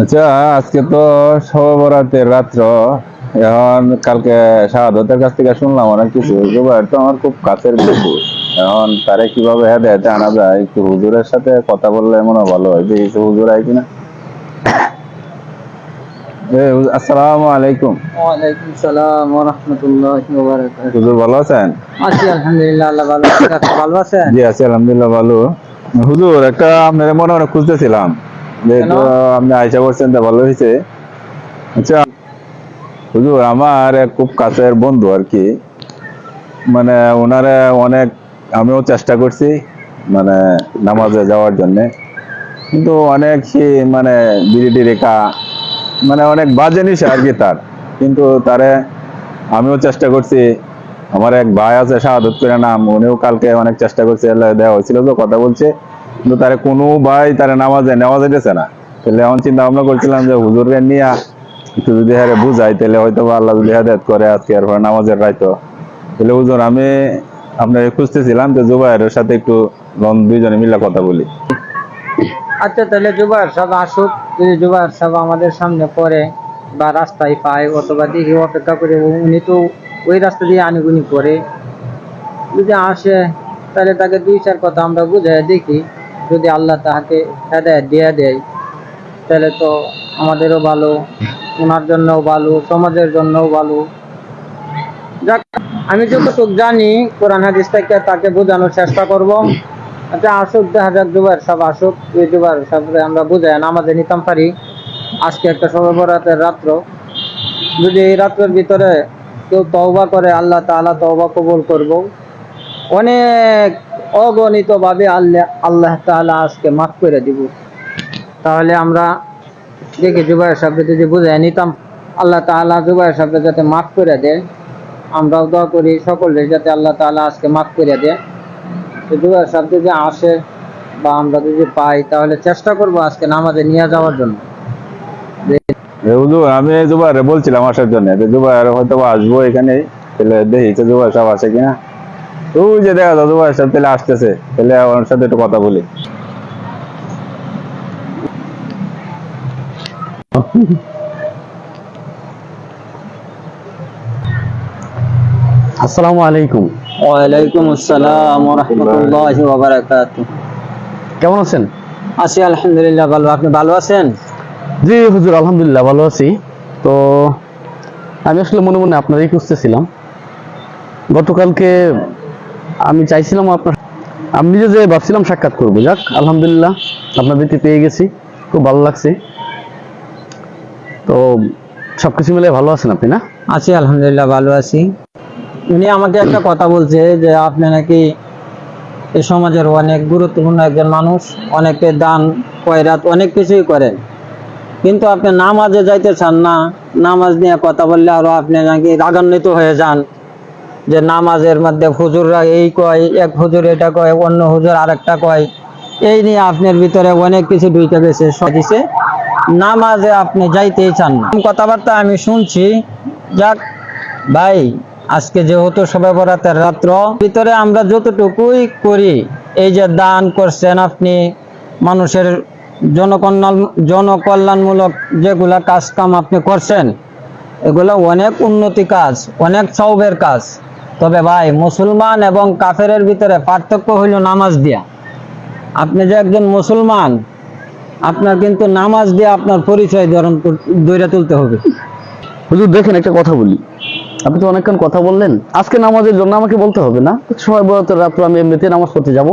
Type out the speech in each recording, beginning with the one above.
আচ্ছা, আজকে তো শবে বরাতের রাত্র। এখন কালকে শাহাদতের কাছ থেকে শুনলাম অনেক কিছু। জুবাইর তো আমার খুব কাছের বন্ধু। এখন তারে কিভাবে হেদায়েতে আনা যায়, একটু হুজুরের সাথে কথা বললে মনে হয় ভালো হয়। যে কিছু হুজুর আয় কিনা। আসসালামু আলাইকুম। ওয়ালাইকুম সালাম ওয়া রাহমাতুল্লাহি ওয়া বারাকাতুহু। হুজুর ভালো আছেন? আছি আলহামদুলিল্লাহ, আল্লাহ ভালো রাখছে। আপনি ভালো আছেন? জি আছি আলহামদুলিল্লাহ ভালো। হুজুর, একটা আপনার মনে মনে খুঁজতেছিলাম, কেন? যেহেতু আপনি আয়সা করছেন তা ভালো হয়েছে। আচ্ছা হুজুর, আমার এক খুব কাছের বন্ধু আর কি, মানে ওনারে অনেক আমিও চেষ্টা করছি মানে নামাজে যাওয়ার জন্য, কিন্তু অনেক মানে বিড়ি টিড়ি মানে অনেক বাজে নিশা আর কি তার। কিন্তু তারে আমিও চেষ্টা করছি। আমার এক ভাই আছে শাহাদত করে নাম, উনিও কালকে অনেক চেষ্টা করছে, দেওয়া হয়েছিল তো কথা বলছে, কিন্তু তারে কোনো ভাই তারে নামাজে নেওয়া যাইতেছে না। তাহলে এখন চিন্তা ভাবনা করছিলাম যে হুজুরকে নিয়ে একটু যদি হারে বুঝাই, তাহলে হয়তো আল্লাহ যদি হেদায়েত করে আজকে আর নামাজের রাইতো। তাহলে হুজুর, আমি আপনাকে খুঁজতেছিলাম যে জুবাইরের সাথে একটু দুইজনে মিলে কথা বলি। আচ্ছা, তাহলে জুবায়ের সাহেব আসুক। যদি জুবায়ের সাহেব আমাদের সামনে পড়ে বা রাস্তায় পায় অথবা দিকে অপেক্ষা করে, উনি তো ওই রাস্তা দিয়ে আনিগুনি করে, যদি আসে তাহলে তাকে দুই চার কথা আমরা বুঝাই দেখি। যদি আল্লাহ তাহাকে হেদায়েত দিয়ে দেয় তাহলে তো আমাদেরও ভালো, ওনার জন্যও ভালো, সমাজের জন্যও ভালো। যাক, আমি যতটুকু জানি কোরআন হাদিস থেকে তাকে বোঝানোর চেষ্টা করব। আচ্ছা আসুক, দেখা যাক, জুবায়ের সাহেব আসুক। এই জুবায়ের সাহেবরে আমরা বুঝাই নামাজে নিতাম পারি। আজকে একটা শবে বরাতের রাত্র, যদি এই রাত্রের ভিতরে কেউ তওবা করে আল্লাহ তাআলা তওবা কবুল করব। অনেক অগণিত ভাবে আল্লাহ আল্লাহ তাআলা আজকে মাফ করে দিব। তাহলে আমরা দেখি জুবায়ের সাহেবকে যদি বুঝাই নিতাম, আল্লাহ তাআলা জুবায়ের সাহেবকে যাতে মাফ করে দেয়। আমরাও দোয়া করি সকলে যাতে আল্লাহ তাআলা আজকে মাফ করে দেয়। জুবায়ের সাহেব যদি আসে বা আমরা যদি পাই তাহলে চেষ্টা করব আজকে নামাজে নিয়ে যাওয়ার জন্য। হুজুর, আমি জুবাইরে বলছিলাম আসার জন্য, যে জুবাইর হয়তো আসবো এখানে, তাহলে দেখি যে জুবাইর সাহেব আসে কিনা। ওই যে দেখা যায় জুবাইর সাহেব তাহলে আসতেছে, তাহলে ওনার সাথে একটু কথা বলি। আসসালামু আলাইকুম। ওয়ালাইকুম আসসালাম ওয়া রাহমাতুল্লাহি ওয়া বারাকাতুহু। কেমন আছেন? আছি আলহামদুলিল্লাহ ভালো। আপনি ভালো আছেন? জি হুজুর, আলহামদুলিল্লাহ ভালো আছি। তো আমি আসলে মনে মনে আপনারই খুঁজতেছিলাম। গতকালকে আমি চাইছিলাম আমি নিজে যে ভাবছিলাম সাক্ষাৎ করবো। যাক, আলহামদুলিল্লাহ আপনাদেরকে পেয়ে গেছি, খুব ভালো লাগছে। তো সবকিছু মিলে ভালো আছেন আপনি, না? আছি আলহামদুলিল্লাহ ভালো আছি। উনি আমাকে একটা কথা বলছে যে আপনি নাকি এই সমাজের অনেক গুরুত্বপূর্ণ একজন মানুষ, অনেকে দান খয়রাত অনেক কিছুই করেন, কিন্তু আপনি নামাজে যাইতে চান না। নামাজ নিয়ে কথা বললে আরো আপনি নাকি রাগান্বিত হয়ে যান, যে নামাজের মধ্যে হুজুররা এই কয়, এক হুজুর এটা কয়, অন্য হুজুর আরেকটা কয়। এই নিয়ে আপনার ভিতরে অনেক কিছু ঢুকে গেছে, দিছে নামাজে আপনি যাইতেই চান না। কথাবার্তা আমি শুনছি। যাক ভাই, আজকে যেহেতু শবে বরাতের রাত্র, ভিতরে আমরা যতটুকুই করি, এই যে দান করছেন আপনি, মানুষের জনকল্যাণমূলক যেগুলা কাজ কাম আপনি করছেন, এগুলো অনেক উন্নতি কাজ, অনেক সওয়াবের কাজ। তবে ভাই, মুসলমান এবং কাফেরের ভিতরে পার্থক্য হইল নামাজ দিয়া। আপনি যে একজন মুসলমান, আপনার কিন্তু নামাজ দিয়ে আপনার পরিচয় ধরে তুলতে হবে। হুজুর দেখেন, একটা কথা বলি। আপনি তো অনেকক্ষণ কথা বললেন, আজকে নামাজের জন্য আমাকে বলতে হবে না। শবে বরাতের রাত্রে আমি এমনিতে নামাজ পড়তে যাব।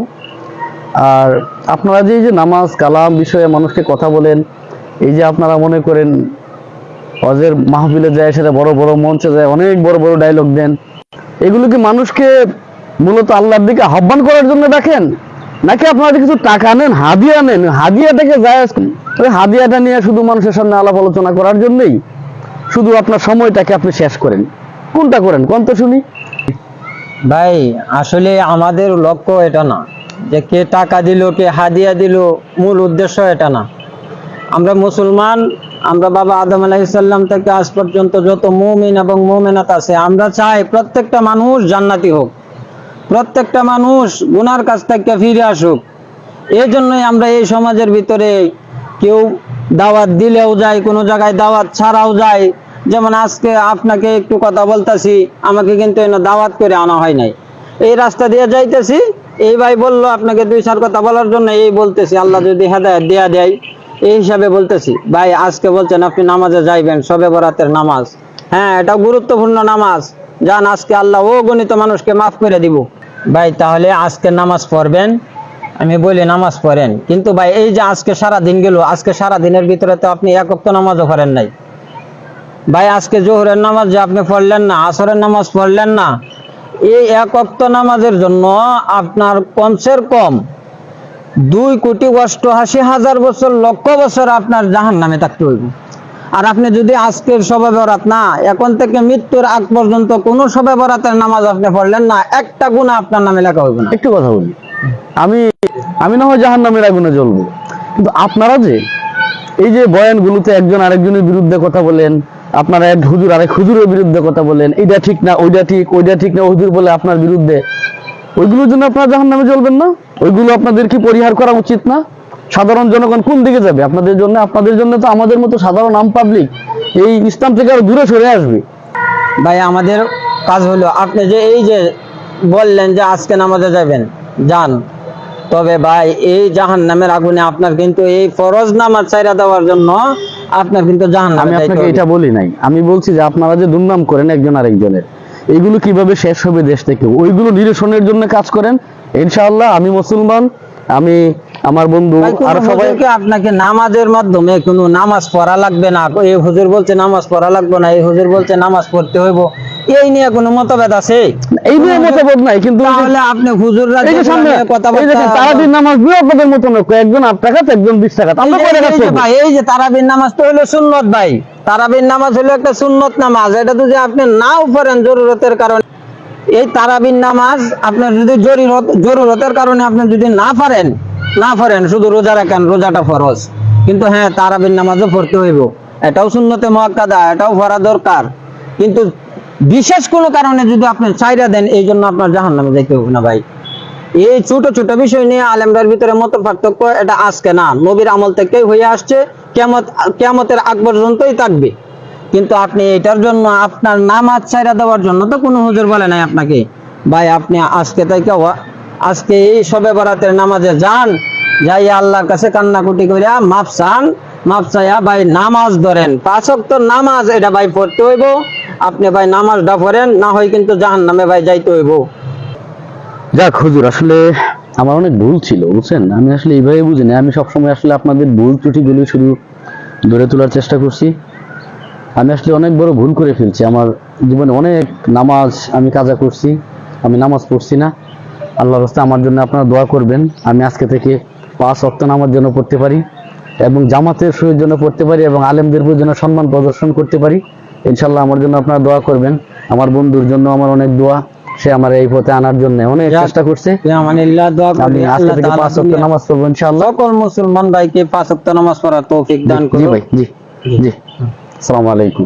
আর আপনারা যে এই যে নামাজ কালাম বিষয়ে মানুষকে কথা বলেন, এই যে আপনারা মনে করেন হজের মাহফিলে যায়, সেটা বড় বড় মঞ্চে যায়, অনেক বড় বড় ডায়লগ দেন, এগুলো কি মানুষকে মূলত আল্লাহর দিকে আহ্বান করার জন্য ডাকেন, নাকি আপনারা কিছু টাকা নেন, হাদিয়া নেন, হাদিয়াটাকে যায় ওই হাদিয়াটা নিয়ে শুধু মানুষের সামনে আলাপ আলোচনা করার জন্যই শুধু আপনার সময়টাকে আপনি শেষ করেন? কোনটা করেন কোন তো শুনি? ভাই, আসলে আমাদের লক্ষ্য এটা না যে কে টাকা দিল কে হাদিয়া দিল, মূল উদ্দেশ্য এটা না। আমরা মুসলমান, আমরা বাবা আদম আলাইহিস সালাম থেকে আজ পর্যন্ত যত মুমিন এবং মুমিনাত আছে, আমরা চাই প্রত্যেকটা মানুষ জান্নাতি হোক, প্রত্যেকটা মানুষ গুনার কাছ থেকে ফিরে আসুক। এই জন্যই আমরা এই সমাজের ভিতরে কেউ দাওয়াত দিলেও যায়, কোনো জায়গায় দাওয়াত ছাড়াও যায়। যেমন আজকে আপনাকে একটু কথা বলতেছি, আমাকে কিন্তু এনে দাওয়াত করে আনা হয় নাই। এই রাস্তা দিয়ে যাইতেছি, এই ভাই বললো আপনাকে 2-4 কথা বলার জন্য, এই বলতেছি আল্লাহ যদি হেদায়েত দেয়া দেয় এই হিসাবে বলতেছি। ভাই আজকে বলছেন আপনি নামাজে যাইবেন, শবে বরাতের নামাজ, হ্যাঁ এটা গুরুত্বপূর্ণ নামাজ, যান আজকে আল্লাহ ও গণিত মানুষকে মাফ করে দিব। ভাই তাহলে আজকে নামাজ পড়বেন, আমি বলি নামাজ পড়েন, কিন্তু ভাই এই যে আজকে সারা দিন গেল, আজকে সারা দিনের ভিতরে তো আপনি এক ওয়াক্ত নামাজও পড়েন নাই। ভাই আজকে জোহরের নামাজ যে আপনি পড়লেন না, আসরের নামাজ পড়লেন না, এই এক ওয়াক্ত নামাজের জন্য আপনার কমসের কম 2,88,000 বছর, লক্ষ বছর আপনার জাহান্নামে থাকতে হইব। আর আপনি যদি আজকের শবে বরাত না, এখন থেকে মৃত্যুর আগ পর্যন্ত কোনো শবে বরাতের নামাজ আপনি পড়লেন না, একটা গুনাহ আপনার নামে লেখা হইব না। একটু কথা বলি, আমি আমি না হয় জাহান্নামের আগুনে জ্বলবো, কিন্তু আপনারা যে এই যে বয়ানগুলোতে একজন আরেকজনের বিরুদ্ধে কথা বলেন, আপনারা এক হুজুর আরেক হুজুরের বিরুদ্ধে কথা বলেন, এইটা ঠিক না ওইটা ঠিক, ওইটা ঠিক না হুজুর বলে আপনার বিরুদ্ধে, ওইগুলোর জন্য আপনারা জাহান্নামে জ্বলবেন না? ওইগুলো আপনাদের কি পরিহার করা উচিত না? সাধারণ জনগণ কোন দিকে যাবে আপনাদের জন্য? আপনাদের জন্য তো আমাদের মতো সাধারণ আম পাবলিক এই ইসলাম থেকে আরো দূরে সরে আসবে। ভাই আমাদের কাজ হলো, আপনি যে এই যে বললেন যে আজকে নামাজে যাবেন, যান, তবে ভাই এই জাহান্নামের আগুনে আপনার কিন্তু এই ফরজ নামাজ ছাইরা দেওয়ার জন্য আপনার কিন্তু আমি জাহান্নামে যাইতে আপনাকে হবে। এটা বলি নাই, আমি বলছি যে আপনারা যে দুর্নাম করেন একজন আরেকজনের, এইগুলো কিভাবে শেষ হবে দেশ থেকে, ওইগুলো নিরসনের জন্য কাজ করেন। ইনশাআল্লাহ আমি মুসলমান, আমি আমার বন্ধু ভাই, কোনো আর সবাই হুজুরকে আপনাকে নামাজের মাধ্যমে কোনো নামাজ পড়া লাগবে না, এই হুজুর বলছে নামাজ পড়া লাগবে না, এই হুজুর বলছে নামাজ পড়তে হইব, এই নিয়ে কোনো মতভেদ আছে? এই নিয়ে মতভেদ নাই, কিন্তু তাহলে আপনি হুজুররা এই যে সামনে কথা এই দেখেন তারাবির নামাজ দুই আপনাদের মতো না, একজন 8 টাকা একজন 20 টাকা, আমরা কয় টাকা করব? ভাই এই যে তারাবির নামাজ তো হলো সুন্নত ভাই, তারাবির নামাজ হলো একটা সুন্নত নামাজ, এটা যদি আপনি নাও পড়েন জরুরতের কারণে, এই তারাবির নামাজ আপনার যদি জরুরতের কারণে আপনি যদি না পারেন শুধু রোজা রাখেন, রোজাটা ফরজ, কিন্তু হ্যাঁ তারাবির নামাজও পড়তে হইব, এটাও সুন্নতে মুআক্কাদা, এটাও পড়া দরকার, কিন্তু বিশেষ কোনো কারণে যদি আপনি ছাইরা দেন, এই জন্য আপনার জাহান্নামে যাইতে হবে না ভাই। এই ছোট ছোট বিষয় নিয়ে আলেমদের ভিতরে মত পার্থক্য, এটা আজকে না, নবীর আমল থেকেই হয়ে আসছে, কিয়ামতের আগ পর্যন্তই থাকবে। কিন্তু আপনি এটার জন্য আপনার নামাজ ছাইরা দেওয়ার জন্য তো কোনো হুজুর বলে নাই আপনাকে। ভাই আপনি আজকে এই শবে বরাতের নামাজে যান, যাই আল্লাহর কাছে কান্নাকুটি করিয়া মাফ চান, মাফ চাইয়া ভাই নামাজ ধরেন, 5 ওয়াক্ত নামাজ এটা ভাই পড়তে হইব। আপনি ভাই নামাজটা পড়েন, না হয় কিন্তু জাহান্নামে ভাই যাইতে হইব। যাক হুজুর, আসলে আমার অনেক ভুল ছিল বুঝছেন, আমি আসলে এইভাবে বুঝিনি, আমি সবসময় আসলে আপনাদের ভুল ত্রুটিগুলো শুধু ধরে তোলার চেষ্টা করছি। আমি আসলে অনেক বড় ভুল করে ফেলছি, আমার জীবনে অনেক নামাজ আমি কাজা করছি, আমি নামাজ পড়ছি না। আল্লাহর রাস্তায় আমার জন্য আপনারা দোয়া করবেন, আমি আজকে থেকে 5 ওয়াক্ত নামাজ যেন পড়তে পারি, এবং জামাতের সহিত জন্য পড়তে পারি, এবং আলেমদের জন্য সম্মান প্রদর্শন করতে পারি। ইনশাল্লাহ আমার জন্য আপনারা দোয়া করবেন। আমার বন্ধুর জন্য আমার অনেক দোয়া, সে আমার এই পথে আনার জন্য অনেক চেষ্টা করছে। আমি আজকে থেকে 5 ওয়াক্ত নামাজ পড়বো ইনশাআল্লাহ। সকল মুসলমান ভাইকে 5 ওয়াক্ত নামাজ পড়ার তৌফিক দান করুন। জি ভাই, জি জি, আসসালামু আলাইকুম।